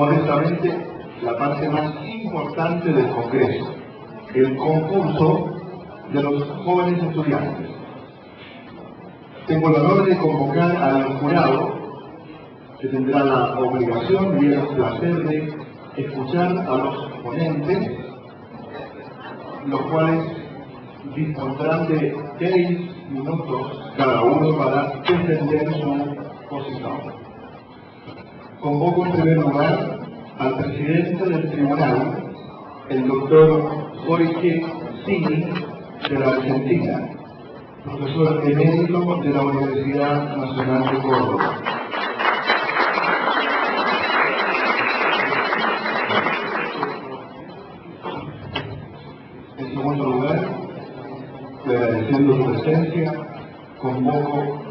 modestamente la parte más importante del Congreso, el concurso de los jóvenes estudiantes. Tengo el honor de convocar al jurado, que tendrá la obligación y el placer de escuchar a los ponentes, los cuales dispondrán de 6 minutos cada uno para defender su posición. Convoco en primer lugar al presidente del tribunal, el doctor Jorge Sini, de la Argentina, profesor emérito de la Universidad Nacional de Córdoba. En segundo lugar, agradeciendo su presencia, convoco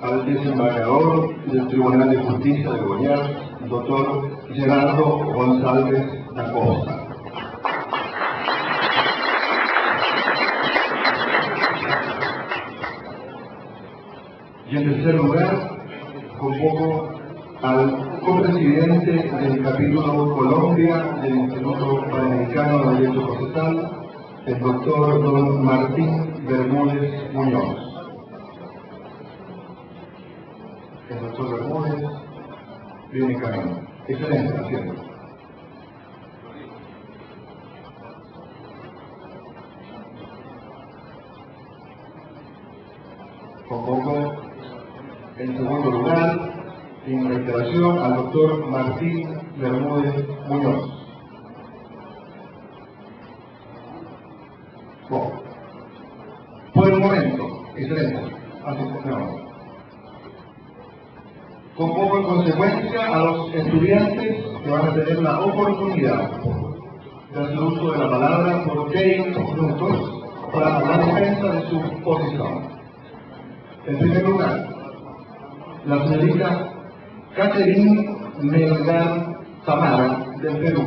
al desembargador del Tribunal de Justicia de Goiás, doctor Gerardo González da Costa. Y en tercer lugar, convoco al copresidente del capítulo Colombia del Instituto Panamericano de Derecho Procesal, el doctor don Martín Bermúdez Muñoz. El doctor Bermúdez viene en camino. Excelente, asiento. Convoco en segundo lugar, en reiteración, al doctor Martín Bermúdez Muñoz. Bueno, por el momento, excelente, asistencia. Convoco en consecuencia a los estudiantes que van a tener la oportunidad de hacer uso de la palabra por 6 minutos para la defensa de su posición. En primer lugar, la señorita Catherine Melgar Tamara, del Perú.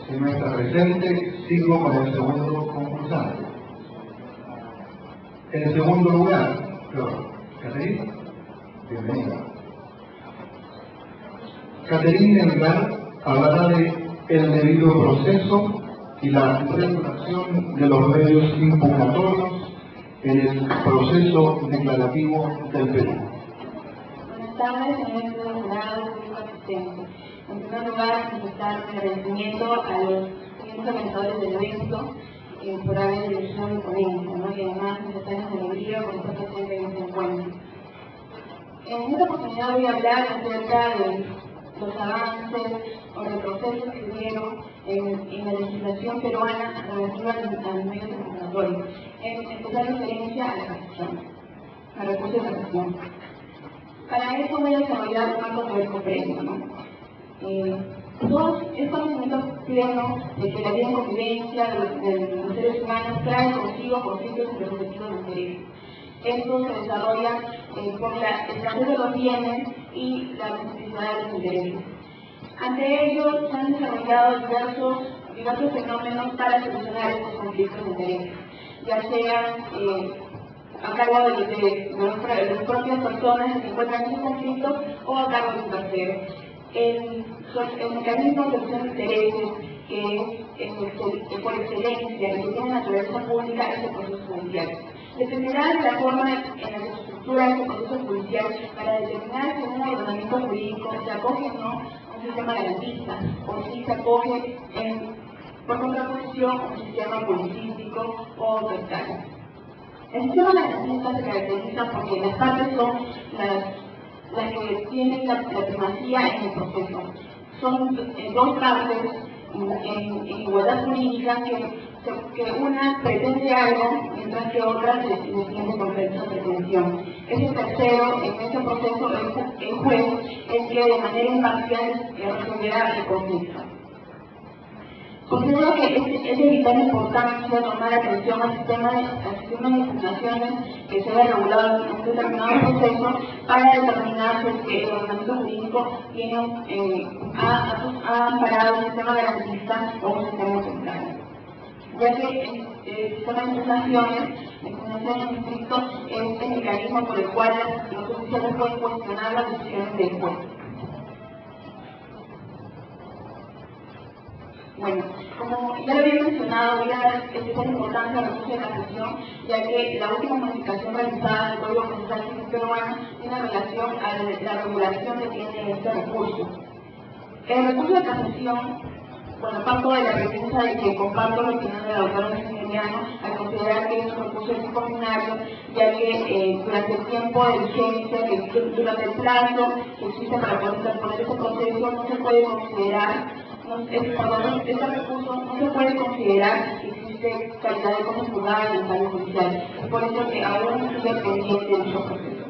Si no está presente, sigo con el segundo concursante. En segundo lugar, Catherine, bienvenida. Catherine Melgar hablará de el debido proceso y la regulación de los medios impugnatorios en el proceso declarativo del Perú. Buenas tardes, señores jurados y asistentes. En primer lugar, manifestar mi agradecimiento a los organizadores del evento por haber elegido mi ponencia, ¿no? Y además manifestarles mi alegría por estar presente en este encuentro. En esta oportunidad voy a hablar acerca de los avances o retrocesos que hubieron en la legislación peruana relativa a los medios impugnatorios, en especial referencia a la casación, a recursos de casación. Para eso voy a desarrollar un marco teórico previo, ¿no? Todos estos conocimientos plenos de que la vida en convivencia de los seres humanos trae consigo conflictos entre los objetivos de interés. Esto se desarrolla por la escasez de los bienes y la multiplicidad de los intereses. Ante ello, se han desarrollado diversos fenómenos para solucionar estos conflictos de interés, ya sean a cargo de las propias personas que se encuentran en esos conflictos o a cargo de un tercero. El mecanismo de solución de intereses, que es por excelencia y que tiene naturaleza pública, es el proceso judicial. Dependerá de la forma en la que se estructura este proceso judicial para determinar si un ordenamiento jurídico se acoge o no a un sistema garantista, o si se acoge por contraposición a un sistema policístico o autoritario. El sistema garantista se caracteriza porque las partes son las que tienen la primacía en el proceso. Son dos partes en igualdad jurídica que una pretende algo mientras que otra se defiende contra esa pretensión. Ese tercero, en ese proceso, el juez es que de manera imparcial resolverá el conflicto. Considero que es de vital importancia tomar atención al sistema de impugnaciones que se ve regulado en un determinado proceso para determinar si el ordenamiento jurídico ha amparado un sistema garantista o un sistema autoritario. Ya que el sistema de impugnaciones en estricto es el mecanismo por el cual los oficiales pueden cuestionar las decisiones del juez. Bueno, como ya lo había mencionado, voy a dar especial importancia al recurso de casación, ya que la última modificación realizada del Código Procesal Civil peruano tiene relación a la regulación que tiene este recurso. El recurso de casación, bueno, parto de la premisa de que comparto la opinión de la doctora Maximiliano al considerar que es un recurso extraordinario, ya que durante el tiempo de vigencia, durante el plazo que existe para poder interponer ese proceso, no se puede considerar, este recurso no se puede considerar que existe calidad de cosa juzgada en el fallo judicial. Es por eso que aún sigue pendiente dicho proceso.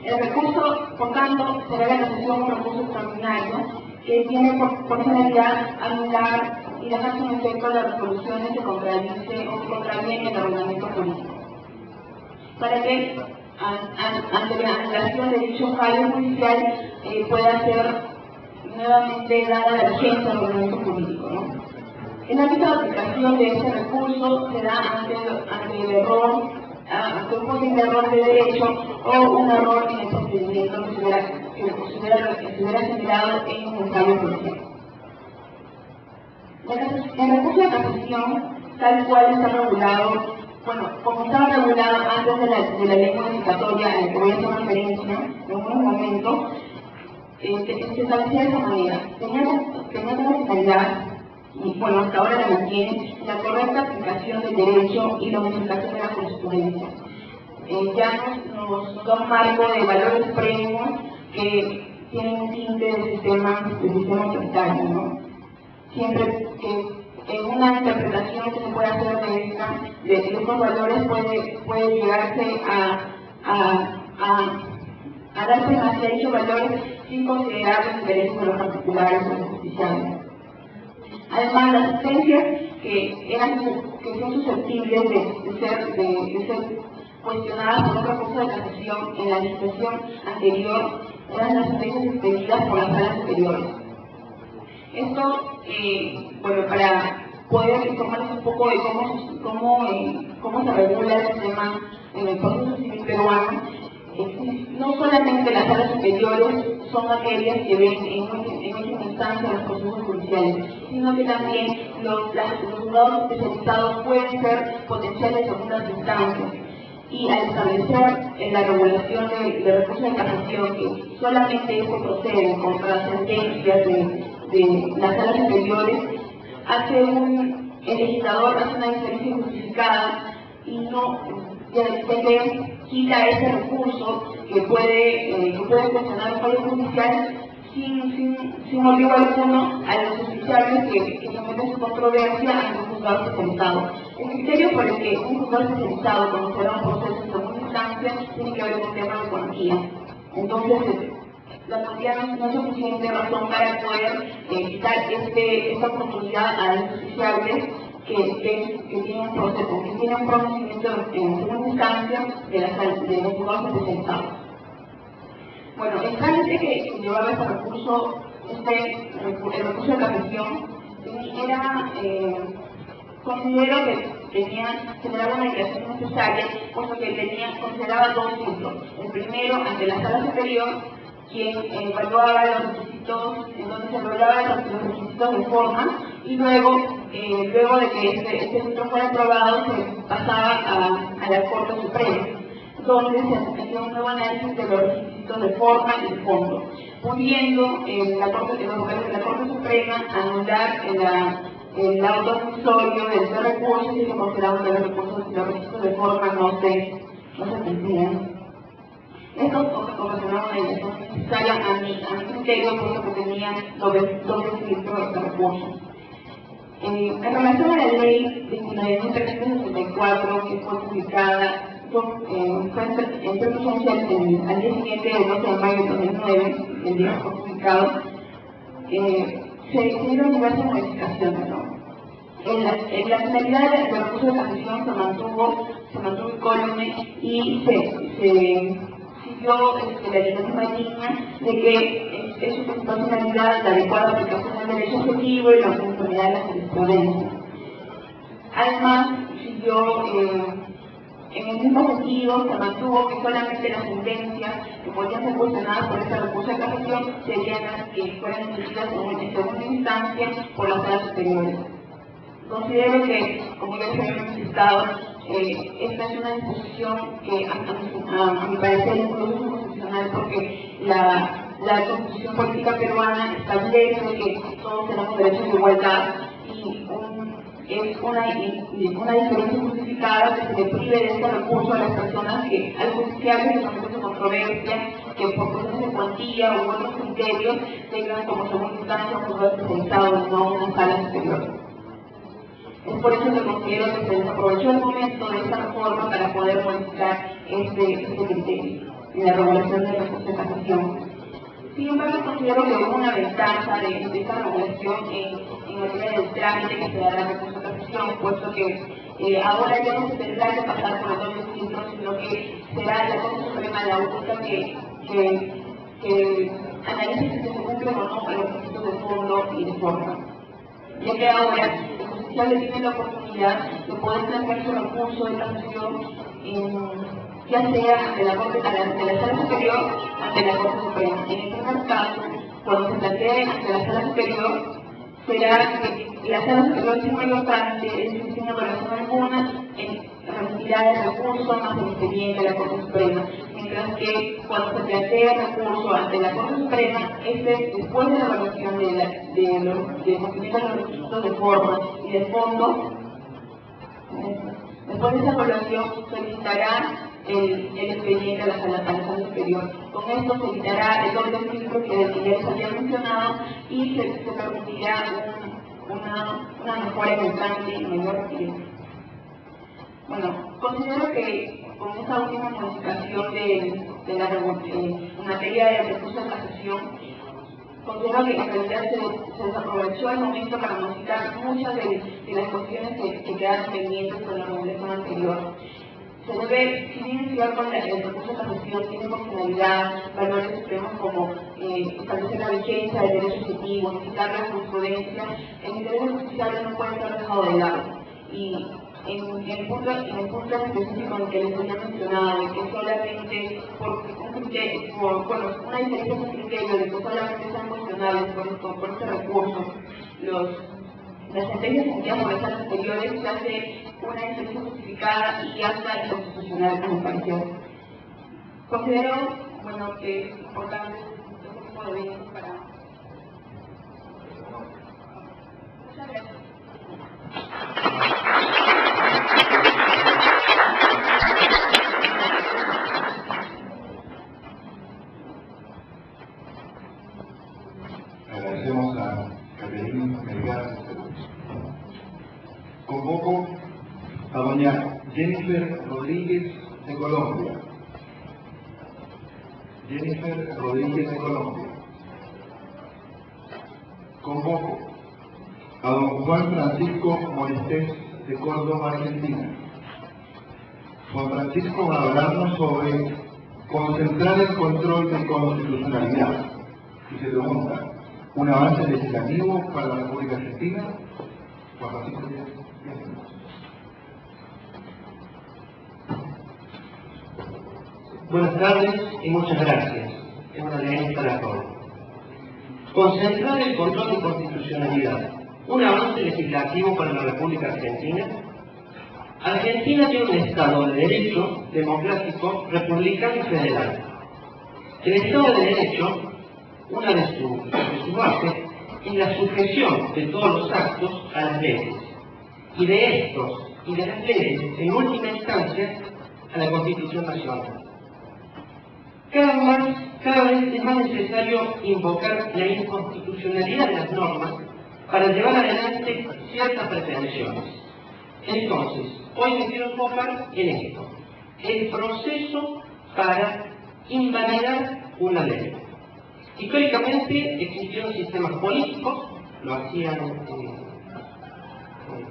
El recurso, por tanto, será la casación un recurso extraordinario que tiene por finalidad anular y dejar sin efecto las resoluciones que contradicen o que contravienen el ordenamiento jurídico. Para que ante la anulación de dicho fallo judicial pueda ser nuevamente dada la vigencia del ordenamiento jurídico, ¿no? El ámbito de aplicación de este recurso se da ante el error, ante un posible error de derecho o un error en el procedimiento que se hubiera generado en un fallo judicial. El recurso de casación, tal cual está regulado, bueno, como estaba regulado antes de la ley modificatoria a la que voy a hacer referencia en un momento, se establecía de esa manera. Tenía como finalidad, y bueno, hasta ahora la mantiene, la correcta aplicación del derecho y la unificación de la jurisprudencia. Ya nos da un marco de valores premios que tienen un tinte del sistema autoritario, ¿no? Siempre que una interpretación que se puede hacer de estos valores puede llegarse a dar primacía a dichos valores sin considerar los intereses de los particulares o los justiciables. Además, las sentencias que son susceptibles de ser cuestionadas por un recurso de casación en la legislación anterior eran las sentencias expedidas por las salas superiores. Esto, bueno, para poder informarles un poco de cómo se regula el sistema en el proceso civil peruano, no solamente las salas superiores son aquellas que ven en última instancia los procesos judiciales, sino que también los juzgados especializados pueden ser potenciales segundas instancias. Y al establecer la regulación del recurso de casación, que solamente eso procede contra las sentencias de las salas superiores, el legislador hace una diferencia injustificada y no que quita ese recurso que puede cuestionar el fallo judicial sin motivo alguno a los justiciables que someten su controversia ante un juzgado especializado. El criterio por el que un juzgado especializado conocerá un proceso en segunda instancia tiene que ver con el tema de cuantía. Entonces, la cuantía no es suficiente razón para poder quitar esta oportunidad a los justiciables que tienen un proceso, que tienen un conocimiento en segunda instancia de los juzgados especializados. Bueno, el trámite que llevaba este recurso, el recurso de casación, considero que generaba una declaración necesaria, puesto que consideraba dos filtros. El primero, ante la sala superior, quien evaluaba los requisitos, entonces evaluaba los requisitos de forma, y luego de que este filtro fuera aprobado, se pasaba a la Corte Suprema, donde se hacía un nuevo análisis de los requisitos de forma y de fondo, pudiendo la Corte Suprema anular el auto admisorio de ese recurso si se consideraba que los requisitos de forma no se cumplían. Esto ocasionaba una elección necesaria a mi criterio, porque tenía doble filtro de este recurso. En relación a la ley 29.364, que fue publicada en presencia al día siguiente, el 12 de mayo de 2009, el día que fue publicado, se hicieron diversas modificaciones, ¿no? La finalidad del recurso de casación se mantuvo incólume y se siguió la misma línea de que es su principal finalidad la adecuada aplicación del derecho objetivo y la uniformidad de la jurisprudencia. Además, siguió En el mismo sentido, se mantuvo que solamente las sentencias que podían ser cuestionadas por este recurso de casación serían las que fueran emitidas en segunda instancia por las salas superiores. Considero que, como ya se había manifestado, esta es una disposición que a mi parecer incluso es inconstitucional porque la Constitución política peruana establece que todos tenemos derechos de igualdad y es una diferencia justificada que se le prive de este recurso a las personas que, a los justiciables que someten su controversia, que por cuestiones de cuantía u otros criterios tengan como segunda instancia un juzgado especializado y no una sala superior. Es por eso que considero que se desaprovechó el momento de esta reforma para poder modificar este criterio en la regulación del recurso de casación. Sin embargo, considero que hubo una ventaja de esta regulación en materia del trámite que se dará al recurso de casación, puesto que ahora ya no se tendrá que pasar por el doble filtro, sino que será la Corte Suprema la única que analice si se cumplen o no los requisitos de fondo y de forma. Ya que ahora el justiciable tiene la oportunidad de poder plantear su recurso de casación ya sea ante la Sala Superior ante la Corte Suprema. En el primer caso, cuando se plantee ante la Sala Superior, será que la Sala Superior sin mayor trámite, es decir, sin evaluación alguna, remitirá el recurso más el expediente a la Corte Suprema, mientras que cuando se plantee el recurso ante la Corte Suprema, después de la evaluación de cumplimiento de los requisitos de forma y de fondo, después de esa evaluación solicitará el expediente a la sala superior. Con esto se evitará el doble filtro que ya les había mencionado y se permitirá una mejora en el trámite y mayor rapidez. Bueno, considero que con esta última modificación en materia de recurso de casación, considero que en realidad se desaprovechó el momento para modificar muchas de las cuestiones que quedaron pendientes con la regulación anterior. Se debe, si bien es cierto, el recurso de casación tiene por finalidad valores supremos como establecer la vigencia del derecho subjetivo, modificar la jurisprudencia, el interés del justiciable no puede ser dejado de lado. Y en el punto específico en que les había mencionado, de que solamente por una diferencia de criterio, de que solamente sean cuestionables por este recurso, las sentencias emitidas por las salas superiores se hace una diferencia justificada y hasta inconstitucional, a mi parecer. Considero, bueno, que es importante este tipo de eventos para... Muchas gracias. Agradecemos a Caterina Melgar. Convoco a doña Jennifer Rodríguez de Colombia. Jennifer Rodríguez de Colombia. Convoco a don Juan Francisco Moristés de Córdoba, Argentina. Juan Francisco va a hablarnos sobre concentrar el control de constitucionalidad. Y se pregunta, ¿un avance legislativo para la República Argentina? Juan Francisco. Buenas tardes y muchas gracias. Es una alegría estar acá. Concentrar el control de constitucionalidad. ¿Un avance legislativo para la República Argentina? Argentina tiene un Estado de Derecho, democrático, republicano y federal. El Estado de Derecho, una de sus bases, es la sujeción de todos los actos a las leyes, y de estos y de las leyes, en última instancia, a la Constitución Nacional. Cada vez es más necesario invocar la inconstitucionalidad de las normas para llevar adelante ciertas pretensiones. Entonces, hoy me quiero enfocar en esto, el proceso para invalidar una ley. Históricamente existieron sistemas políticos, lo hacían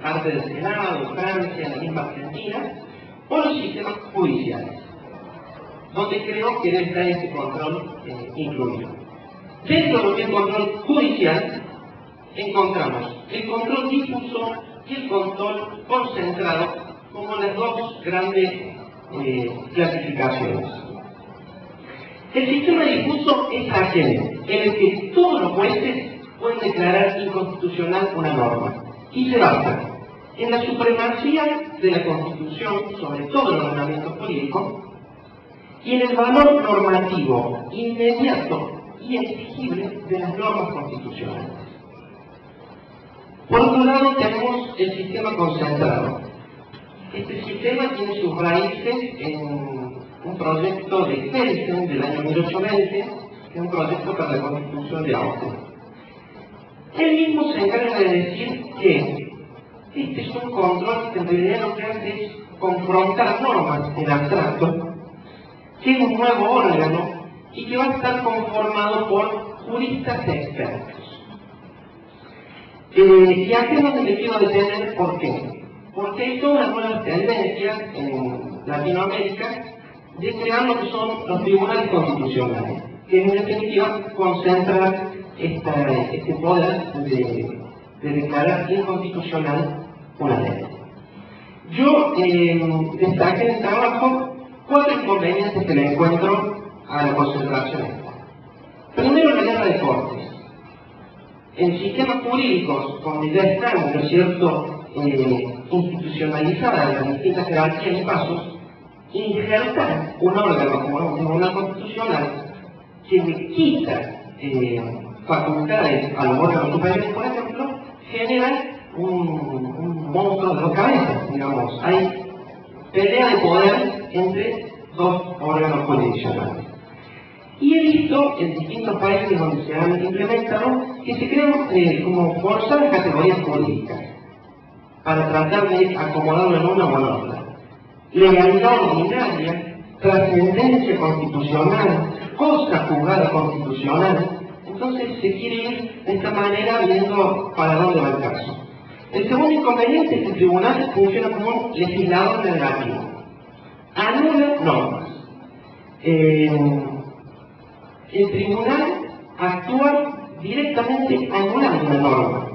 parte del Senado, Francia, la misma Argentina, o los sistemas judiciales, donde creo que debe estar ese control incluido. Dentro de lo que es el control judicial, encontramos el control difuso y el control concentrado como las dos grandes clasificaciones. El sistema difuso es aquel en el que todos los jueces pueden declarar inconstitucional una norma y se basa en la supremacía de la Constitución sobre todos los ordenamientos políticos y en el valor normativo inmediato y exigible de las normas constitucionales. Por otro lado tenemos el sistema concentrado. Este sistema tiene sus raíces en un proyecto de Kelsen del año 1820, que es un proyecto para la Constitución de Austria. Él mismo se encarga de decir que este es un control que en realidad lo que hace es confrontar normas en abstracto, que es un nuevo órgano y que va a estar conformado por juristas expertos. Y aquí es donde me quiero detener. ¿Por qué? Porque hay todas las nuevas tendencias en Latinoamérica de crear lo que son los tribunales constitucionales, que en definitiva concentran este poder de declarar inconstitucional una ley. Yo destaqué en el trabajo 4 inconvenientes que le encuentro a la concentración. Primero, la guerra de cortes. En sistemas jurídicos, donde ya están, ¿no es cierto?, institucionalizadas las distintas jerarquías y pasos, injertar un órgano como un tribunal constitucional que le quita facultades a los órganos superiores, por ejemplo, genera un monstruo de dos cabezas, digamos. Hay pelea de poder entre dos órganos jurisdiccionales. Y he visto en distintos países donde se han implementado que se crean como forzadas categorías jurídicas para tratar de acomodarlo en una o en otra. Legalidad ordinaria, trascendencia constitucional, cosa juzgada constitucional. Entonces se quiere ir de esta manera viendo para dónde va el caso. El segundo inconveniente es que el tribunal funciona como un legislador negativo. Anula normas. El tribunal actúa directamente anulando una norma.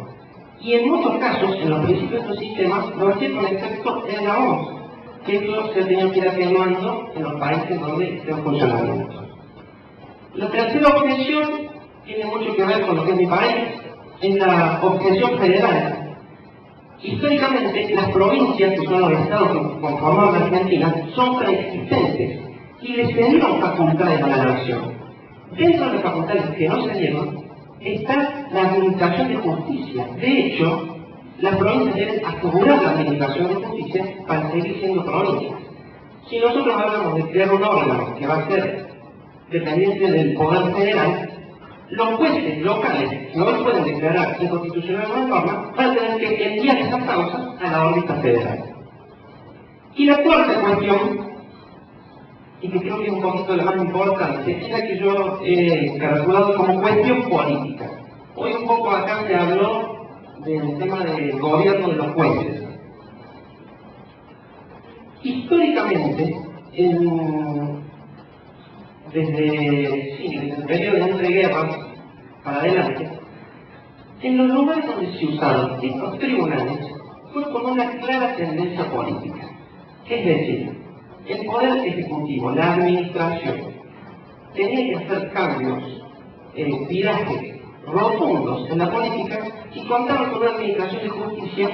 Y en muchos casos, en los principios de estos sistemas, lo hacía con efecto en la OMS, que esto se ha tenido que ir atenuando en los países donde esté en funcionamiento. La tercera objeción tiene mucho que ver con lo que es mi país, es la objeción federal. Históricamente, las provincias, que son los estados que conforman la Argentina, son preexistentes y le cedieron facultades a la nación. Dentro de las facultades que no se dieron está la administración de justicia. De hecho, las provincias deben asegurar la administración de justicia para seguir siendo provincias. Si nosotros hablamos de crear un órgano que va a ser dependiente del poder federal, los jueces locales que hoy pueden declarar inconstitucional una norma van a tener que enviar esas causas a la órbita federal. Y la cuarta cuestión, y que creo que es un poquito la más importante, es la que yo he calculado como cuestión política. Hoy un poco acá se habló del tema del gobierno de los jueces. Históricamente, desde el periodo de entreguerras para adelante, en los lugares donde se usaron estos tribunales fue con una clara tendencia política. Es decir, el poder ejecutivo, la administración, tenía que hacer cambios, virajes rotundos en la política y contaba con una administración de justicia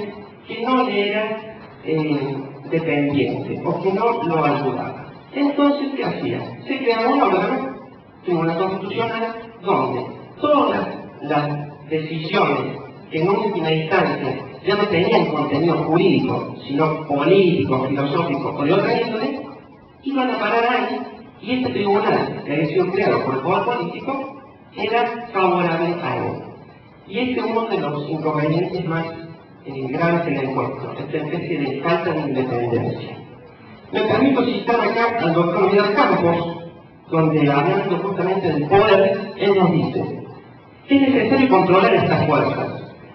que no le era dependiente o que no lo ayudaba. Entonces, ¿qué hacía? Se creaba un órgano, Tribunal Constitucional, donde todas las decisiones que en última instancia ya no tenían contenido jurídico, sino político, filosófico o de otra índole, iban a parar ahí, y este tribunal, que había sido creado por el poder político, era favorable a él. Y este es uno de los inconvenientes más graves que le encuentro, esta especie de falta de independencia. Me permito citar acá al doctor Vidal Campos, donde hablando justamente del poder, él nos dice: es necesario controlar estas fuerzas.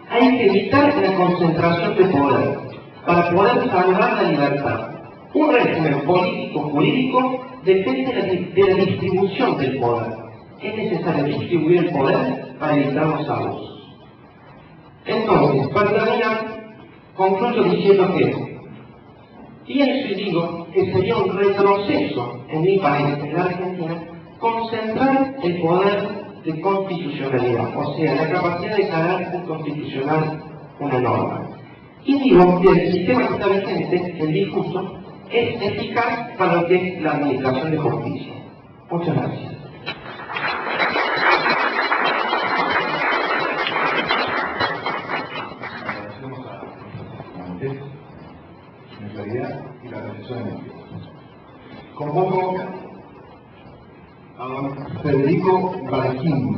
Hay que evitar la concentración de poder para poder salvar la libertad. Un régimen político-jurídico depende de la distribución del poder. Es necesario distribuir el poder para evitar los abusos. Entonces, para terminar, concluyo diciendo que Pienso y digo que sería un retroceso en mi país, en la Argentina, concentrar el poder de constitucionalidad, o sea, la capacidad de carácter constitucional una norma. Y digo que el sistema que está vigente, el discurso, es eficaz para lo que es la administración de justicia. Muchas gracias. Agradecemos a la claridad y la precisión de los convoco a don Federico Barquín,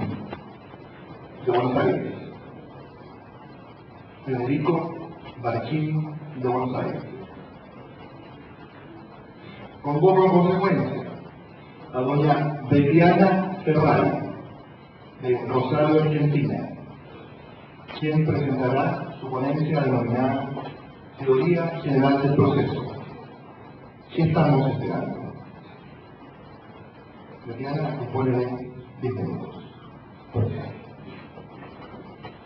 de Buenos Aires. Federico Barquín, de Buenos Aires. Convoco en consecuencia a doña Betiana Ferrari, de Rosario, Argentina, quien presentará su ponencia denominada Teoría General del Proceso. ¿Qué estamos esperando? Betiana, dispone de 10 minutos.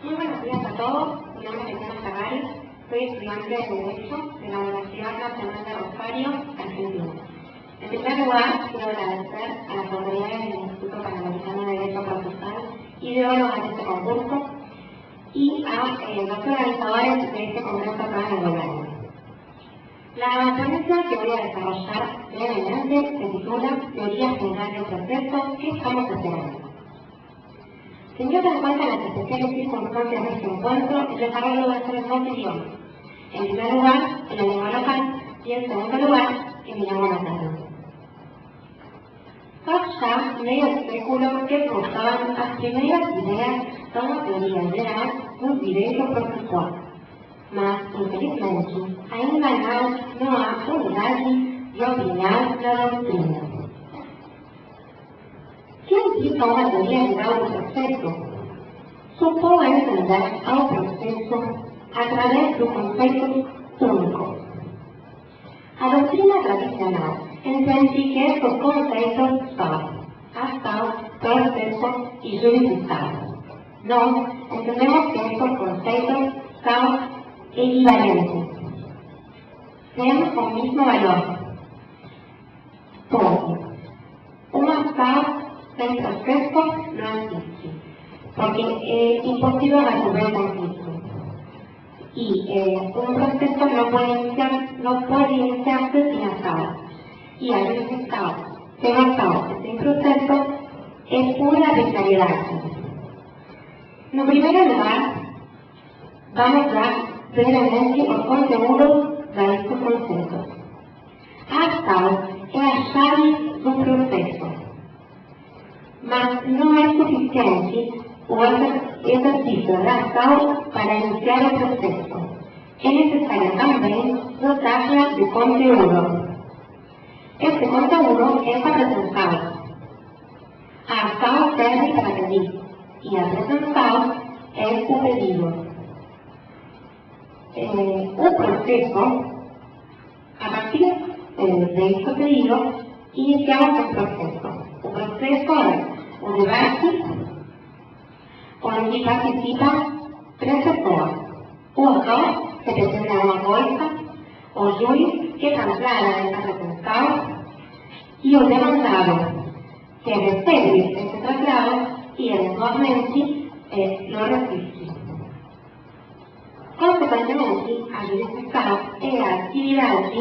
Muy buenos días a todos. Mi nombre es Betiana Ferrari. Soy estudiante de Derecho de la Universidad Nacional de Rosario, Argentina. En primer lugar, quiero agradecer a las autoridades del Instituto Panamericano de Derecho Procesal, ideólogos de este concurso, y a los organizadores de este congreso acá en el gobierno. La ponencia que voy a desarrollar brevemente se titula Teoría General del Proceso, ¿qué estamos esperando? Teniendo en cuenta las especiales circunstancias de este encuentro, el desarrollo va a ser en dos idiomas. En primer lugar, en la lengua local, y en segundo lugar, en mi lengua materna. Ya medio especulo que cruzaban las primeras ideas da una teoria geral do direito processual, mas, infelizmente, ainda não há unidade de opinião na doutrina. Que implica uma teoria geral do processo? Supõe entender ao processo através do conceito único. A doutrina tradicional entende que estes conceitos são ação, processo e jurisdição. Nós entendemos que estes conceitos são equivalentes, têm o mesmo valor. Ponto. Uma ação sem processo não existe, porque é impossível resolver conflito. Y un proceso no puede iniciarse sin acción. Y al resultado, sin acción, sin proceso, es pura arbitrariedad. En primer lugar, vamos a dar brevemente los conteúdos de estos conceptos. A acción es la llave del proceso, mas no es suficiente o ejercicio de acción para iniciar el proceso. Es necesario también dotarla de conteúdo. Este conteúdo es apresentado. A acción serve para pedir y apresentado es un pedido. Un proceso, a partir de este pedido, iniciamos el proceso. Un proceso es un debate onde participa tres pessoas. O autor, que presenta uma coisa, o juiz, que traslada essa representação, e o demandado, que recebe esse traslado e, eventualmente, lo resiste. Consequentemente, a jurisdição é a atividade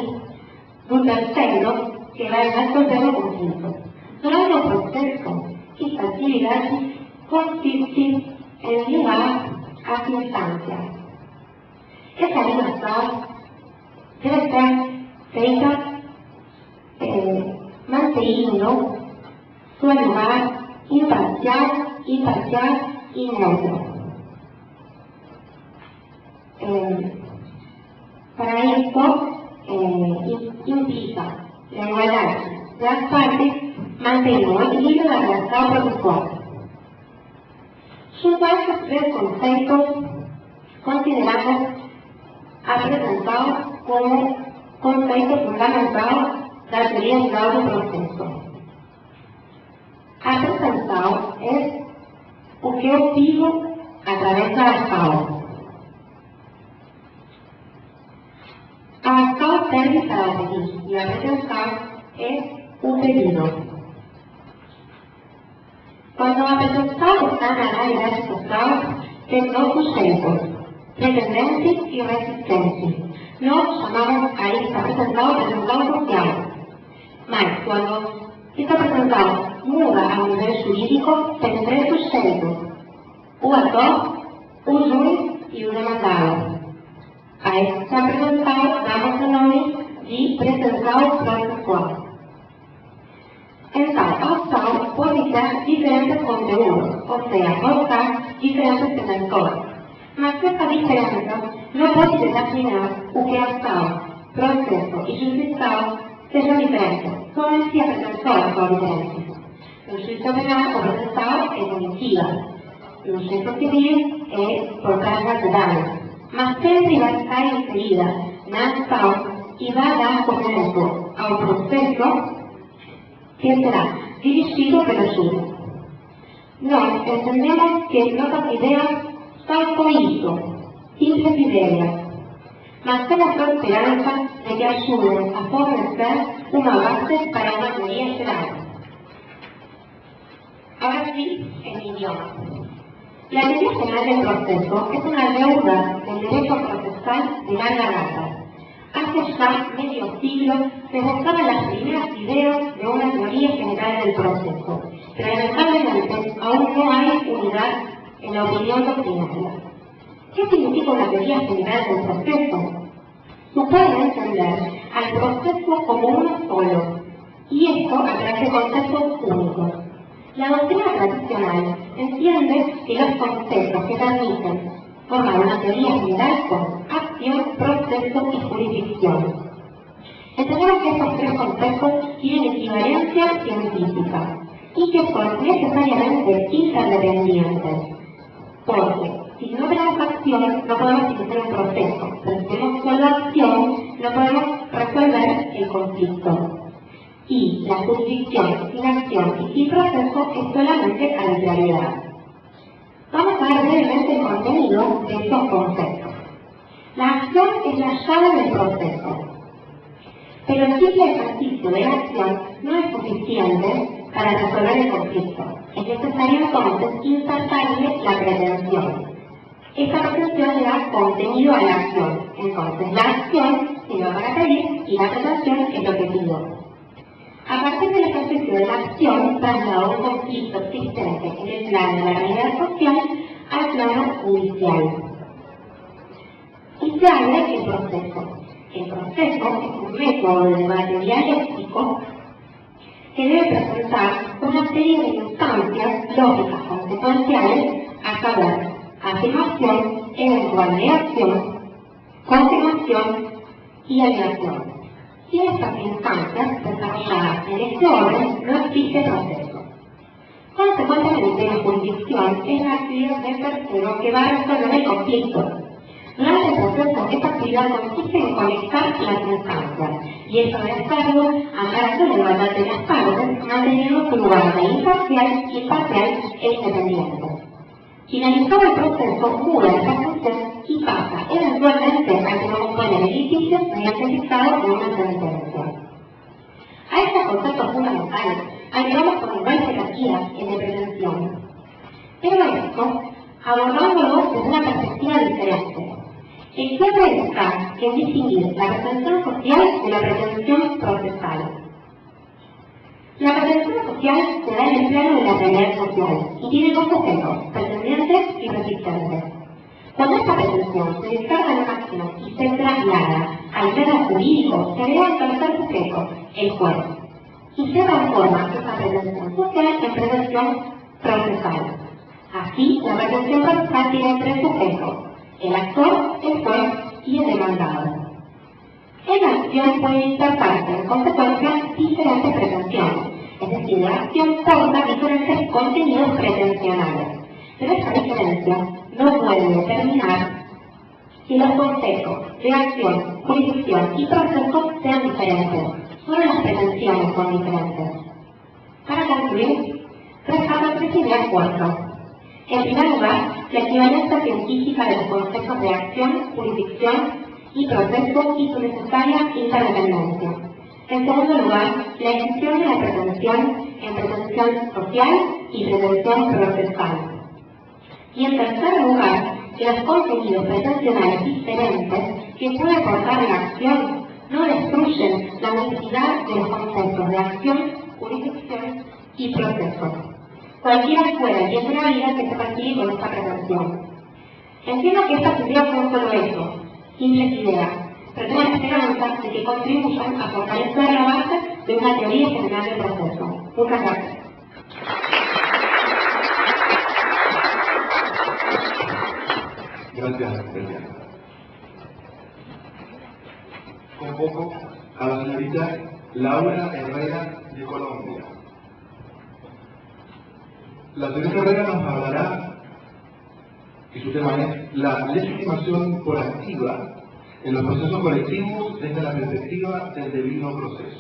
do terceiro que vai resolver o conflito. Durante o processo, esta atividade consiste en llevar a su instancia. Esa relación debe ser feita manteniendo su lugar imparcial y neutro. Para esto implica la igualdad de las partes manteniendo el equilibrio de la relación processual. Junto a estos tres conceptos, consideramos apresentados como conceito fundamental da teoria geral do processo. A apresentação é o que eu fico através da ação. A ação serve para la presença es un pedido. Cuando la presença está en la realidad social, tem dos sujeitos, pretendencia y resistencia. Nos llamamos a esta presença social. Mas, cuando esta presença muda a nivel jurídico, tem tres sujeitos, o autor, o juiz y o demandado. A esta presença damos o nome de presença processual. Então, a ação pode ter diferentes conteúdos, ou seja, pode ter diferentes defensores. Mas essa diferença não pode determinar o que a ação, processo e jurisdição sejam diferentes, somente se a presença são diferentes. No juízo penal, o processual é punitiva. No juízo civil é por carga de danos. Mas sempre vai estar inserida na ação e vai dar começo ao processo que será dirigido pelo juiz. Nós entendemos que nossas ideias são só isso, simples ideias, mas temos a esperança de que ajudem a fornecer uma base para uma teoria geral. Ahora sí, en idioma. La teoría general del proceso es una deuda del derecho procesal de larga data. Hace ya medio siglo se buscaban las primeras ideas de una teoría general del proceso, pero lamentablemente aún no hay unidad en la opinión doctrinaria. ¿Qué significa una teoría general del proceso? Supone entender al proceso como uno solo, y esto a través de conceptos únicos. La doctrina tradicional entiende que los conceptos que permiten formar una teoría general son acción, proceso y jurisdicción. Entendemos que estos tres conceptos tienen equivalencia científica y que son necesariamente interdependientes, porque si no tenemos acción no podemos iniciar un proceso, pero si tenemos solo acción no podemos resolver el conflicto. Y la jurisdicción sin acción y sin proceso es solamente arbitrariedad. Vamos a ver brevemente el contenido de estos conceptos. La acción es la llave del proceso, pero el simple ejercicio de la acción no es suficiente para resolver el conflicto. Es necesario entonces insertarle la pretensión. Esta pretensión le da contenido a la acción. Entonces la acción sirve para pedir y la pretensión es lo que pido. A partir del ejercicio de la acción, traslada un conflicto existente en el plano de la realidad social al plano judicial. Y se abre el proceso. El proceso es un método de debate dialéctico que debe presentar una serie de instancias lógicas consecuenciales a saber: afirmación, eventual negación, confirmación y alegación. Sin estas instancias desarrolladas en este orden, no existe proceso. Consecuentemente, la jurisdicción es la actividad del tercero que va a resolver el conflicto. Durante el proceso, esta actividad consiste en conectar las instancias, y esto debe hacerlo a carácter de igualdad de las partes, manteniendo su lugar de imparcial e independiente. Finalizado el proceso, muda esta función y pasa eventualmente a que no compone el litigio mediante dictado de una sentencia. A estos conceptos fundamentales agregamos con igual jerarquía el de pretensión. Pero esto, abordándolo desde una perspectiva diferente. El cierre está en distinguir la pretensión social de la pretensión procesal. La pretensión social se da en el plano de la realidad social y tiene dos sujetos, pretendientes y resistentes. Cuando esta pretensión se descarga en una acción y se traslada al plano jurídico, se agrega un tercer sujeto, el juez, y se transforma esa pretensión social en pretensión procesal. Así, la pretensión procesal tiene tres sujetos: el actor, el juez y el demandado. En la acción puede insertarse en consecuencia diferentes pretensiones, es decir, la acción porta diferentes contenidos pretensionales, pero esta diferencia no puede determinar que los conceptos de acción, jurisdicción y proceso sean diferentes, solo las pretensiones son diferentes. Para concluir, rescato tres ideas cuatro. En primer lugar, la equivalencia científica de los conceptos de acción, jurisdicción y proceso y su necesaria interdependencia. En segundo lugar, la inclusión de la pretensión en pretensión social y pretensión procesal. Y en tercer lugar, los contenidos pretensionales diferentes que puede aportar la acción no destruyen la unicidad de los conceptos de acción, jurisdicción y proceso. Cualquiera fuera el bien de la vida que se persigue con esta pretensión. Entiendo que estas ideas son solo eso, simples ideas, pero tengo la esperanza de que contribuyan a fortalecer la base de una teoría general del proceso. Muchas gracias. Gracias, Delia. Convoco a la señorita Laura Herrera de Colombia. La señorita Herrera nos hablará, y su tema es la legitimación coactiva en los procesos colectivos desde la perspectiva del debido proceso.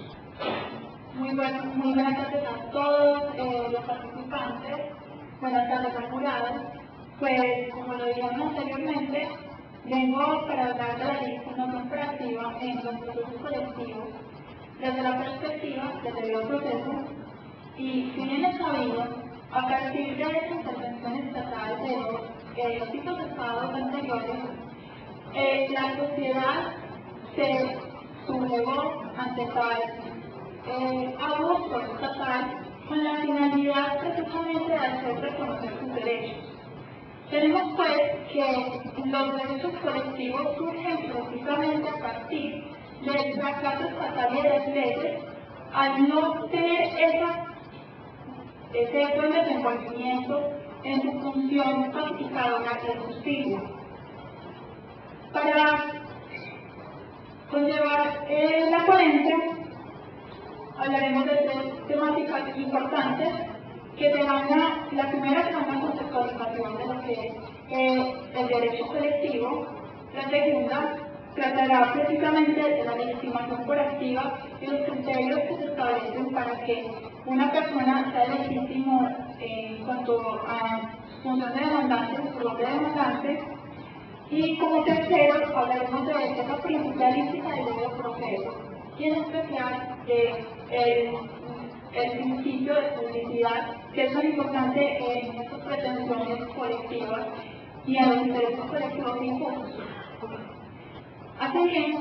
Muy buenas tardes a todos los participantes, buenas tardes al jurado. Pues, como lo dijimos anteriormente, vengo para hablar de la legitimación coactiva en los procesos colectivos desde la perspectiva del debido proceso, y si bien es sabido, a partir de esta intervención estatal de los tipos de estados anteriores, la sociedad se sublevó ante tal abuso estatal con la finalidad precisamente de hacer reconocer sus derechos. Tenemos pues que los derechos colectivos surgen precisamente a partir del fracaso estatal y de las leyes al no tener ese buen desenvolvimiento en su función pacificadora de justicia. Para conllevar la ponencia, hablaremos de tres temáticas importantes que tendrán la primera será una conceptualización de lo que es el derecho colectivo, la segunda tratará precisamente de la legitimación coactiva y los criterios que se establecen para que una persona sea legítimo en cuanto a función de demandante o su rol de demandante. Y como tercero, hablaremos de esa principalística del debido proceso, y en especial el principio de publicidad, que es muy importante en estas pretensiones colectivas y a los intereses colectivos injustos. Así bien,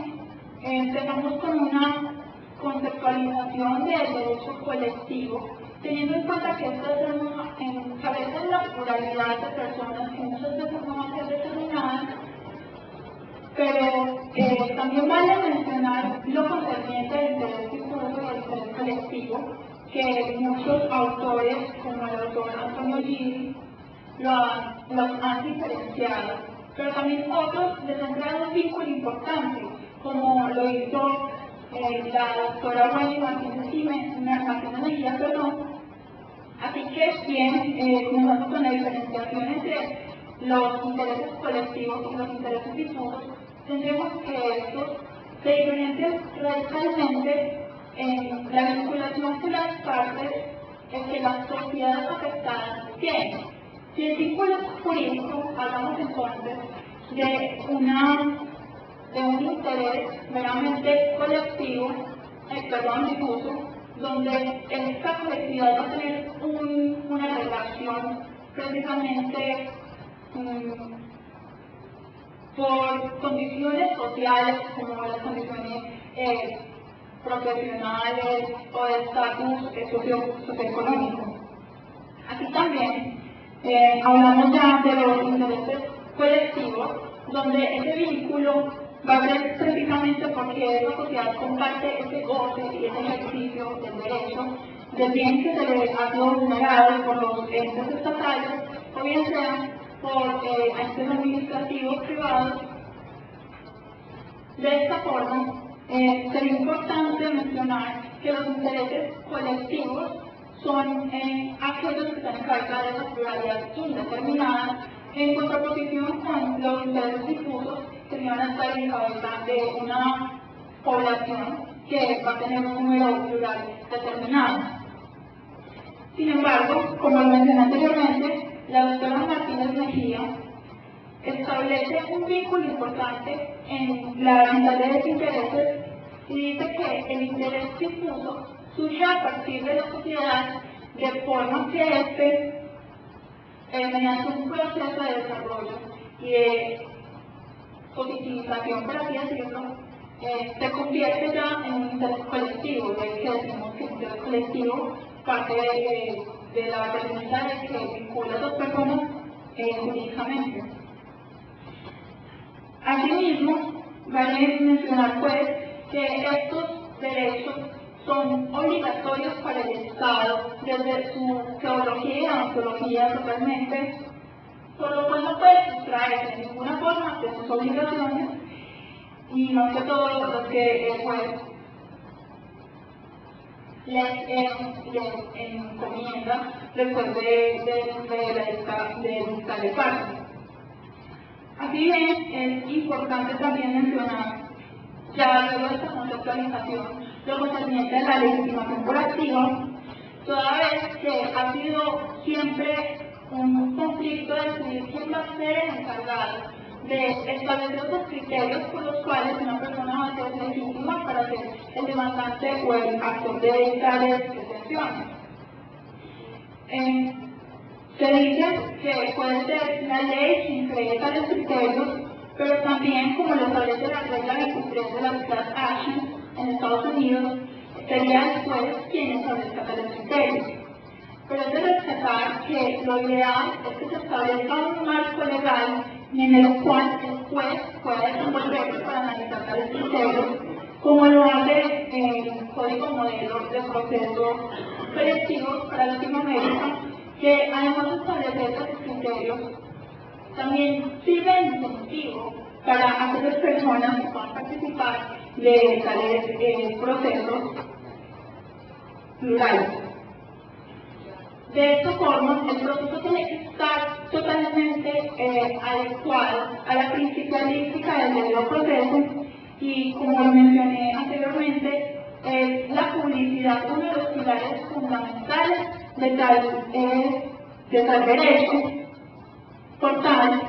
empezamos con una conceptualización del derecho colectivo, teniendo en cuenta que esto encabeza la pluralidad de personas que muchas veces no van a ser determinadas, pero también vale mencionar lo concerniente al interés difuso y al interés colectivo, que muchos autores, como el autor Antonio Gili, los han diferenciado, pero también otros les han creado un vínculo importante, como lo hizo la doctora Wendy Martínez Mejía, Así que bien, comenzamos con la diferenciación entre los intereses colectivos y los intereses difusos. Tendremos que estos se diferencian radicalmente en la vinculación que las partes que las sociedades afectadas tienen. Si el vínculo es jurídico, hablamos entonces de un interés meramente colectivo, difuso, donde esta colectividad va a tener una relación precisamente por condiciones sociales, como las condiciones profesionales o de estatus socioeconómico. Aquí también hablamos ya de los intereses colectivos, donde ese vínculo va a ser precisamente porque la sociedad comparte ese goce y ese ejercicio del derecho, del bien que se le ha sido vulnerado por los entes estatales, o bien sea por entes administrativos privados. De esta forma, sería importante mencionar que los intereses colectivos son aquellos que están en cabeza de esa pluralidad indeterminada, en contraposición con los intereses difusos que van a estar en cabeza de una población que va a tener un número plural determinado. Sin embargo, como lo mencioné anteriormente, la doctora Martínez Mejía establece un vínculo importante en la ley de intereses y dice que el interés difuso surge a partir de la sociedad de forma que mediante un proceso de desarrollo y de positivización, por así decirlo, se convierte ya en un interés colectivo, de que decimos que el interés colectivo parte de la premisa de que vincula a dos personas jurídicamente. Asimismo, vale mencionar pues que estos derechos son obligatorios para el Estado desde su teología y ontología totalmente, por lo cual no puede sustraerse de ninguna forma de sus obligaciones y más que todo lo que el juez les encomienda después de dictar el caso. Así bien, es importante también mencionar, ya luego de esta conceptualización, lo concerniente a la legitimación por activa, toda vez que ha sido siempre un conflicto de decidir quién va a ser el encargado de establecer los criterios por los cuales una persona va a ser legítima para ser el demandante o el actor de tales pretensiones. Se dice que puede ser la ley quien cree tales criterios, pero también, como lo establece la regla 23 de la class action en Estados Unidos, sería el juez quien establezca tales criterios. Pero es de rescatar que lo ideal es que se establezca un marco legal en el cual el juez pueda desenvolverse para analizar tales criterios, como lo hace el Código Modelo de Proceso Selectivo para Latinoamérica, que además de establecer estos criterios, también sirve de incentivo para aquellas personas que puedan participar de tales procesos plurales. De esta forma, el proceso tiene que estar totalmente adecuado a la principalística del debido proceso y, como lo mencioné anteriormente, es la publicidad uno de los pilares fundamentales de tal derecho. Por tal,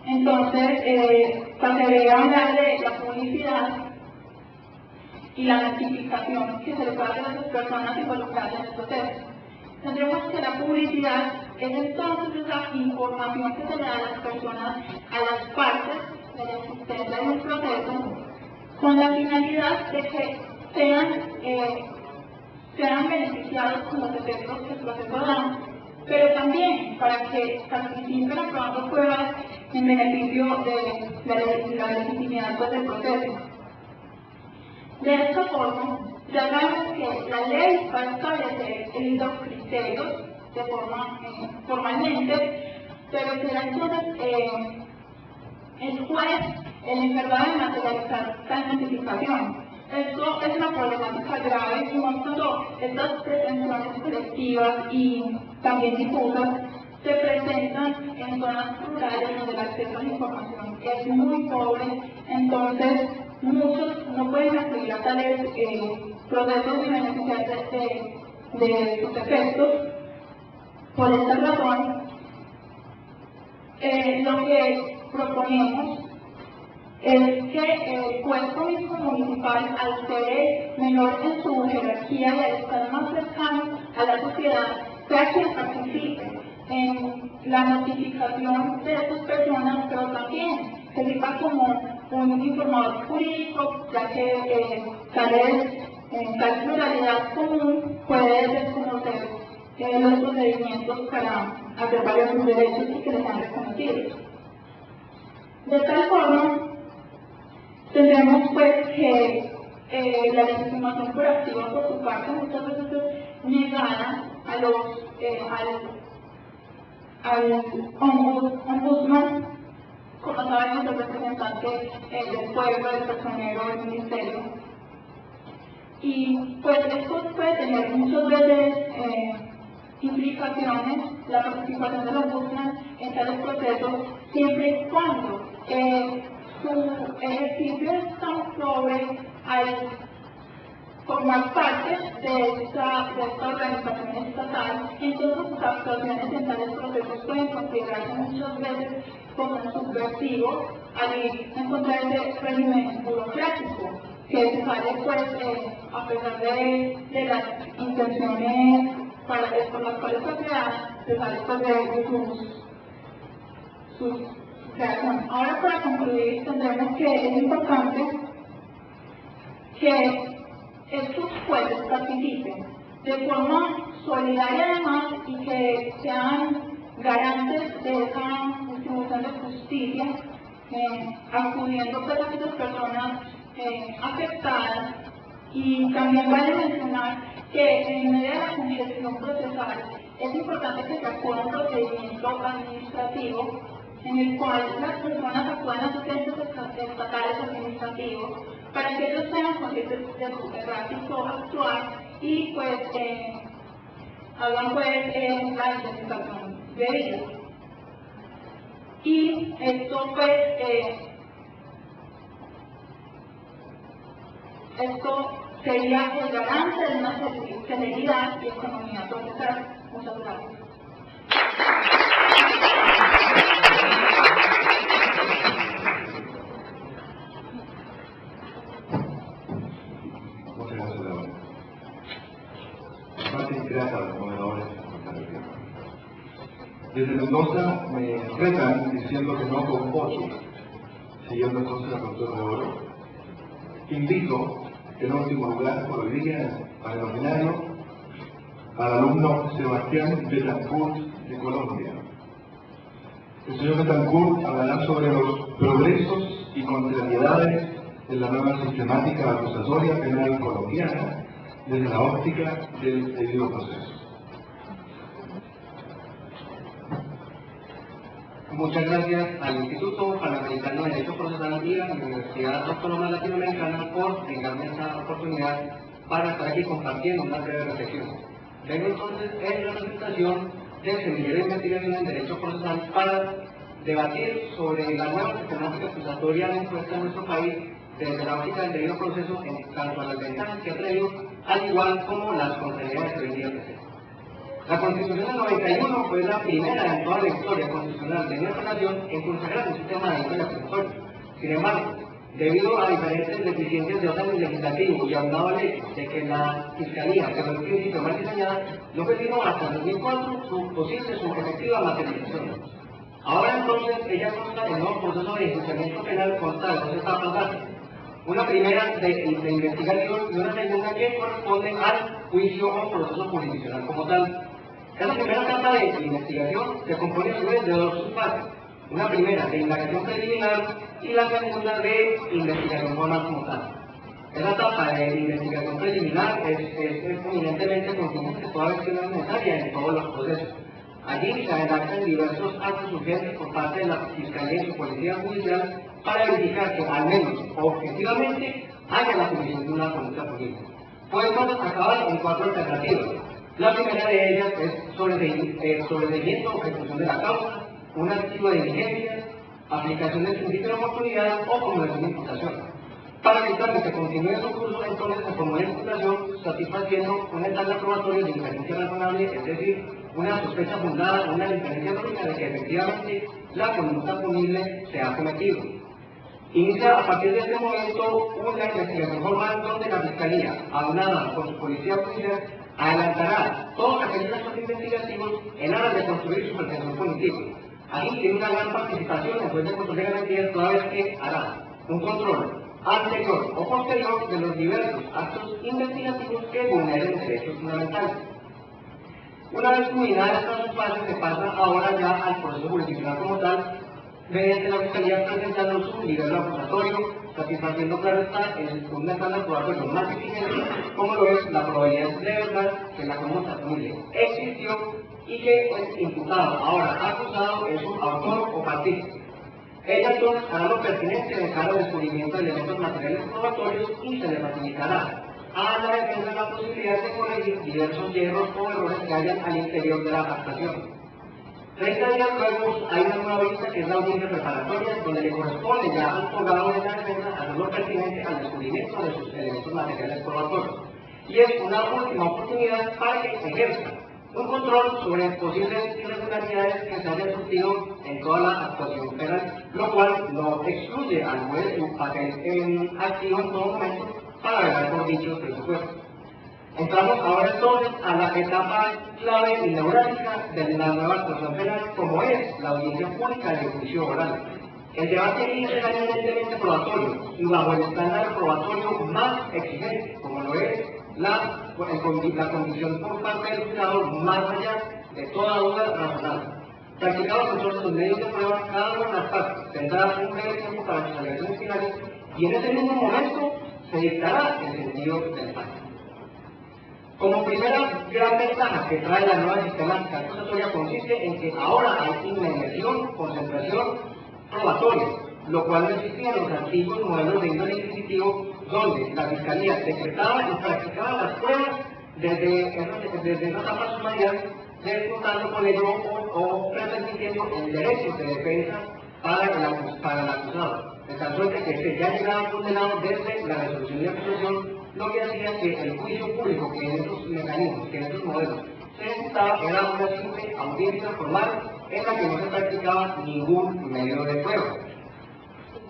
entonces, pasaré a hablar de la publicidad y la notificación que se le puede hacer a las personas involucradas en el proceso. Tendremos que la publicidad es entonces esa información que se le da a las personas, a las partes de la existencia de un proceso, con la finalidad de que sean beneficiados con los efectos que el proceso da, pero también para que participen aprobando pruebas en beneficio de la legitimidad del proceso. De esta forma, ya sabemos que la ley va a establecer los criterios de forma formalmente, pero será entonces el juez el encargado de materializar tal notificación. Esto es una problemática grave y más cuando estas pretensiones colectivas y también difusas se presentan en zonas rurales donde el acceso a la información es muy pobre, entonces muchos no pueden acceder a tales procesos y beneficiarse de sus efectos. Por esta razón, lo que proponemos es que el cuerpo municipal, al ser menor en su jerarquía y al estar más cercano a la sociedad, sea quien participe en la notificación de estas personas, pero también se sirva como un informador jurídico, ya que tal pluralidad común puede desconocer los procedimientos para hacer valer sus derechos y que les sean reconocidos. De tal forma, tendremos pues que la legitimación por activa por su parte muchas veces es negada a al ombudsman, como sabemos, el representante del pueblo, del personero, del ministerio. Y pues esto puede tener muchas veces implicaciones, la participación del ombudsman en tales procesos, siempre y cuando su ejercicio es tan pobre al formar parte de esta organización estatal, entonces sus actuaciones en tales procesos pueden considerarse muchas veces como subversivos al encontrar ese régimen burocrático. que se sale pues a pesar de las intenciones por las cuales fue creada, se sale pues de sus creaciones. Ahora para concluir tendremos que es importante que estos jueces participen de forma solidaria además y que sean garantes de esa distribución de justicia, acudiendo pues a estas personas afectadas. Y también vale mencionar que en medio de la congestión procesal es importante que se acuda a un procedimiento administrativo en el cual las personas acudan a sus entes estatales administrativos para que ellos sean conscientes de su errático actuar y pues hagan pues la indemnización debida. Y esto pues esto sería el garante de una celeridad y economía procesal. Muchas gracias. Muchas gracias, Laura. Parte ingrata a los moderadores de Costa Rica. Desde Mendoza me retan diciendo que no convoque, siguiendo entonces la cultura de oro. Invito, en último lugar, por hoy día, al ordinario, al alumno Sebastián Betancourt de Colombia. El señor Betancourt hablará sobre los progresos y contrariedades de la nueva sistemática acusatoria penal colombiana desde la óptica del debido proceso. Muchas gracias al Instituto Panamericano de Derecho Procesal y a la Universidad Autónoma Latinoamericana por brindarme esta oportunidad para estar aquí compartiendo una breve reflexión. Vengo entonces en representación del Semillero de Investigación en Derecho Procesal para debatir sobre la nueva sistemática acusatoria impuesta en nuestro país desde la óptica del debido proceso en cuanto a las ventajas que ha traído, al igual como las contrariedades que vendría a ser. La Constitución del 91 fue la primera en toda la historia constitucional de nuestra nación en consagrar un sistema de orden acusatorio. Sin embargo, debido a diferentes deficiencias de orden legislativo y aunado al hecho de que la Fiscalía quedó en principio mal diseñada, no fue sino hasta el 2004 su efectiva materialización. Ahora entonces, ella consta el nuevo proceso de enjuiciamiento penal consta de dos etapas básicas. Una primera de investigación y una segunda que corresponde al juicio o proceso jurisdiccional como tal. Esta primera etapa de investigación se compone a su vez de dos subfases. Una primera de indagación preliminar y la segunda de investigación formal como tal. Esta etapa de investigación preliminar es eminentemente contingente toda vez que no es necesaria en todos los procesos. Allí se redactan diversos actos urgentes por parte de la Fiscalía y su Policía Judicial para verificar que, al menos objetivamente, haya la comisión de una conducta política. Puede entonces acabar en cuatro alternativas. La primera de ellas es sobreseimiento o ejecución de la causa, un archivo de diligencias, aplicación del principio de oportunidad o formulación de imputación. Para evitar que se continúe su curso, entonces se formula imputación satisfaciendo una etapa probatoria de inferencia razonable, es decir, una sospecha fundada, una diferencia lógica de que efectivamente la conducta punible se ha cometido. Inicia a partir de este momento una investigación formal donde la Fiscalía, aunada con su Policía Judicial, adelantará todos aquellos actos investigativos en aras de construir su pretensión punitiva. Ahí tiene una gran participación en juez de control de garantías toda vez que hará un control anterior o posterior de los diversos actos investigativos que vulneren derechos fundamentales. Una vez culminada esta fase, se pasa ahora ya al proceso jurisdiccional como tal, mediante la Fiscalía presentando su nivel acusatorio, satisfaciendo, claro está, un estándar probatorio más exigente, como lo es la probabilidad de verdad que la conducta punible existió y que el imputado, ahora acusado, es un autor o partícipe. Ella entonces hará lo pertinente de cara al descubrimiento de elementos materiales probatorios y se le facilitará a la defensa la posibilidad de corregir diversos hierros o errores que hayan al interior de la actuación. 30 días luego hay una nueva vista que es la audiencia preparatoria, donde le corresponde ya al abogado de la defensa hacer lo pertinente al descubrimiento de sus elementos materiales probatorios. Y es una última oportunidad para que ejerza un control sobre posibles irregularidades irregularidades que se hayan surtido en toda la actuación penal, lo cual no excluye al juez un papel activo en todo momento para velar por dichos presupuestos. Entramos ahora entonces a la etapa clave y neurálgica de la nueva actuación penal, como es la audiencia pública de juicio oral. El debate es eminentemente probatorio y bajo el estándar probatorio más exigente, como lo es la condición por parte del juzgador más allá de toda duda razonable. Practicados entonces los medios de prueba, cada una de las partes tendrá un breve tiempo para sus alegaciones finales y en ese mismo momento se dictará el sentido del fallo. Como primera gran ventaja que trae la nueva sistemática acusatoria consiste en que ahora hay inmediación, concentración probatoria, lo cual no existía en los antiguos modelos de índole inquisitivo, donde la Fiscalía decretaba y practicaba las pruebas desde esas ambas humanidades, descontando con ello o repercutiendo el derecho de defensa para el acusado, de tal suerte que este ya llegaba condenado desde la resolución de acusación, lo que hacía que el juicio público que en estos mecanismos, que en estos modelos se ejecutaba era una simple audiencia formal en la que no se practicaba ningún medio de prueba.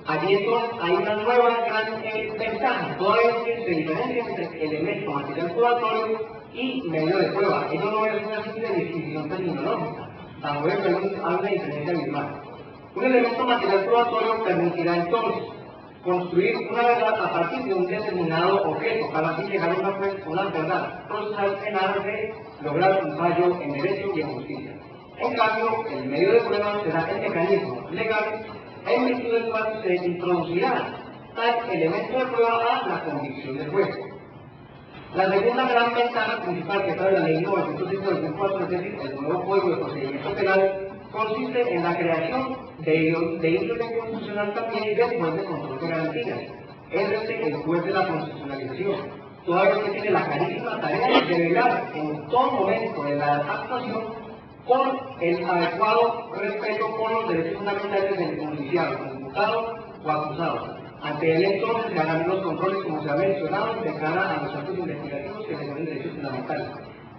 Allí entonces hay una nueva gran ventaja, toda vez que se diferencia entre elemento material probatorio y medio de prueba. Ello no es una simple distinción terminológica, tampoco hay una diferencia abismal. Un elemento material probatorio permitirá entonces construir una verdad a partir de un determinado objeto, para así llegar a una verdad procesal en aras de lograr un fallo en derecho y en justicia. En cambio, el medio de prueba será el mecanismo legal en virtud del cual se introducirá tal elemento de prueba a la convicción del juez. La segunda gran ventaja principal que trae la ley 905/2004, es decir, el nuevo Código de Procedimiento Penal, consiste en la creación de índole constitucional también del juez de control de garantías, es decir, el juez de la constitucionalización, toda vez que tiene la carísima tarea de velar en todo momento de la actuación con el adecuado respeto por los derechos fundamentales del judicial, imputado o acusado. Ante él entonces se harán los controles, como se ha mencionado, de cara a los actos investigativos que resuelven derechos fundamentales.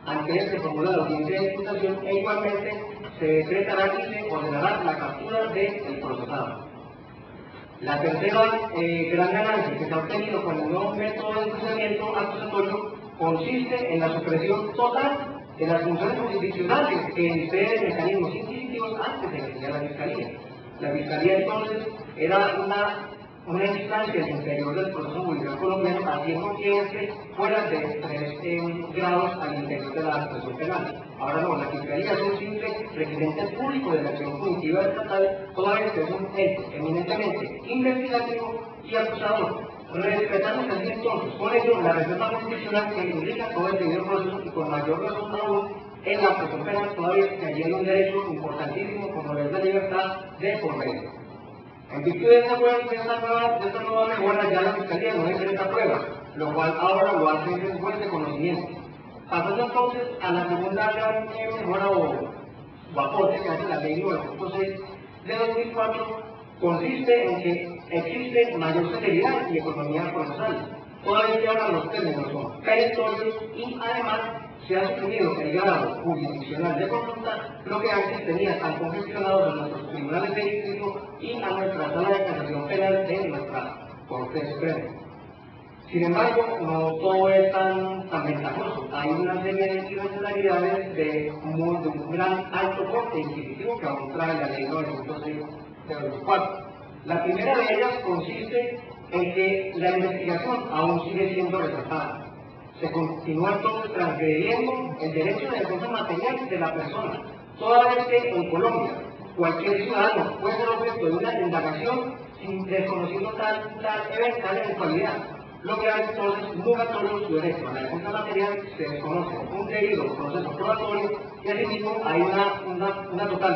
Ante él se formula la audiencia de imputación e igualmente se decretará y se ordenará la captura del procesado. La tercera gran ganancia que se ha obtenido con el nuevo método de enjuiciamiento acusatorio consiste en la supresión total de las funciones jurisdiccionales que exceden mecanismos inquisitivos antes de que la Fiscalía. La Fiscalía entonces era una instancia inferior del proceso judicial colombiano, haciendo que este fuera de 3 grados al interior de la actuación penal. Ahora no, la Fiscalía es un simple requerente público de la acción punitiva estatal, toda vez que es un ente eminentemente investigativo y acusador, respetando así entonces con ello la reserva constitucional que implica todo el debido proceso y con mayor razón aún en la actuación penal, toda vez que allí hay un derecho importantísimo como es la libertad de por medio. En virtud de esta nueva mejora, ya la Fiscalía no decreta prueba, lo cual ahora lo hace en un juez de conocimiento. Pasando entonces a la segunda gran mejora o aporte que hace la ley 906 de 2004, consiste en que existe mayor celeridad y economía procesal. Toda vez que ahora los términos son perentorios y además se ha suprimido el grado jurisdiccional de consulta, lo que antes tenía tan congestionados a nuestros tribunales de distrito y a nuestra sala de casación penal de nuestra Corte Suprema. Sin embargo, no todo es tan ventajoso. Hay una serie de irregularidades de un gran alto corte inquisitivo que aún trae la ley 906 de 2004. La primera de ellas consiste en que la investigación aún sigue siendo retrasada. Se continúa entonces transgrediendo el derecho de defensa material de la persona, toda vez que en Colombia cualquier ciudadano puede ser objeto de una indagación sin desconociendo tal eventualidad, lo que hace entonces nugatorio su derecho a la defensa material. Se desconoce un debido proceso probatorio y asimismo hay una total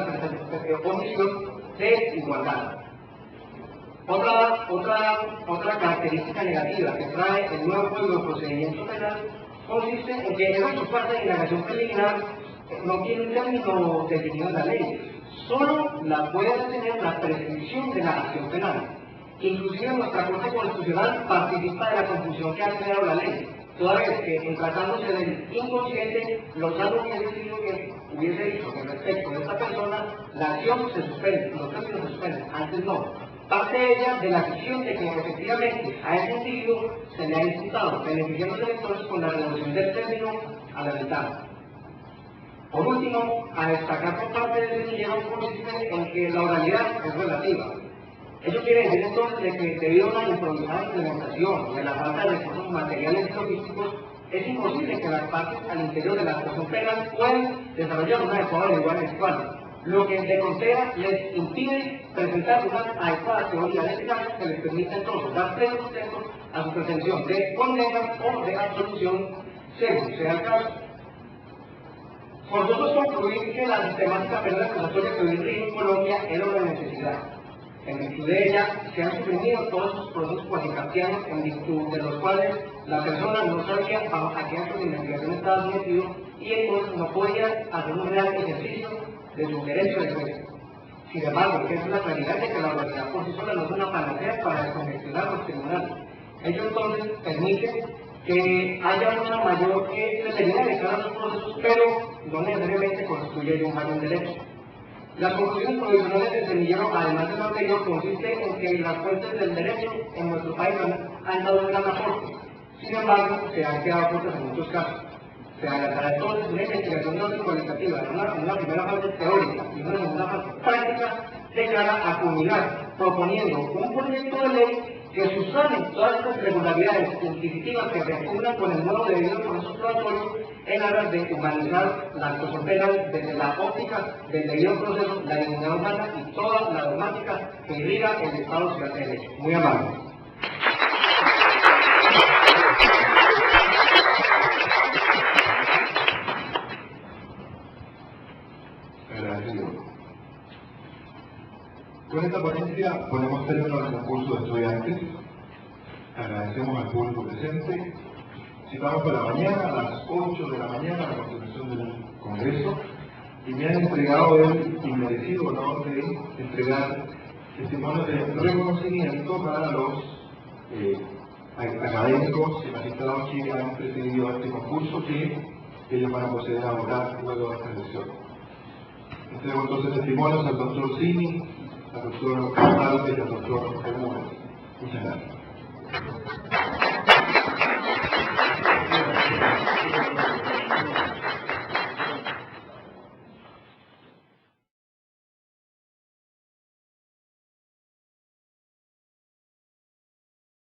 omisión de igualdad. Otra característica negativa que trae el nuevo Código de Procedimiento Penal consiste en que su parte de indagación preliminar no tiene un término definido en la ley, solo la puede tener la prescripción de la acción penal. Inclusive nuestra Corte Constitucional participa de la confusión que ha creado la ley, toda vez que en tratándose del inconsciente, los algo que ha decidido que hubiese dicho que respecto de esta persona, la acción se suspende, los términos se suspenden, antes no. Parte ella de la decisión de que efectivamente a ese individuo se le ha imputado, beneficiándose entonces con la reducción del término a la mitad. Por último, a destacar por parte del semillero consiste en que la oralidad es relativa. Ello quiere decir entonces de que debido a una improvisada implementación y a la falta de recursos materiales y logísticos, es imposible que las partes al interior de la actuación penal puedan desarrollar una adecuada lenguaje textual, lo que de contera les impide presentar una adecuada teoría legal que les permita entonces dar pleno sustento a su pretensión de condena o de absolución, según sea el caso. Forzoso es concluir que la sistemática penal acusatoria que hoy rige en Colombia era una necesidad. En virtud de ella, se han suprimido todos esos procesos cuasi-kafkianos en virtud de los cuales la persona no sabía a qué actos de investigación estaba sometido y entonces no podía hacer un real ejercicio de su derecho de juicio. Sin embargo, es la claridad de que la oralidad por sí sola no es una panacea para descongestionar los tribunales. Ello entonces permite que haya una mayor celeridad de cada uno de los procesos, pero no necesariamente constituye un mayor derecho. Las conclusiones provisionales del semillero, además de lo anterior, consiste en que las fuentes del derecho en nuestro país han dado un gran aporte. Sin embargo, se han quedado cortas en muchos casos. Se adelantará entonces una investigación no cualitativa, en una primera fase teórica y una segunda fase práctica, de cara a culminar proponiendo un proyecto de ley que subsane todas estas irregularidades inquisitivas que se acumulan con el modo debido por esos probatorios en aras de humanizar la actuación penal desde la óptica del debido proceso, la dignidad humana y toda la dogmática que irriga el Estado social de Derecho. Muy amable. Agradecido. Con esta ponencia ponemos término al concurso de estudiantes. Agradecemos al público presente. Citamos para mañana a las 8 de la mañana la continuación del Congreso y me han entregado el inmerecido honor de entregar testimonios de reconocimiento para los académicos y magistrados que han presidido este concurso, que ellos van a proceder a votar luego de esta elección. Entrego entonces testimonios al doctor Cini, al doctor González y al doctor Bermúdez. Muchas gracias.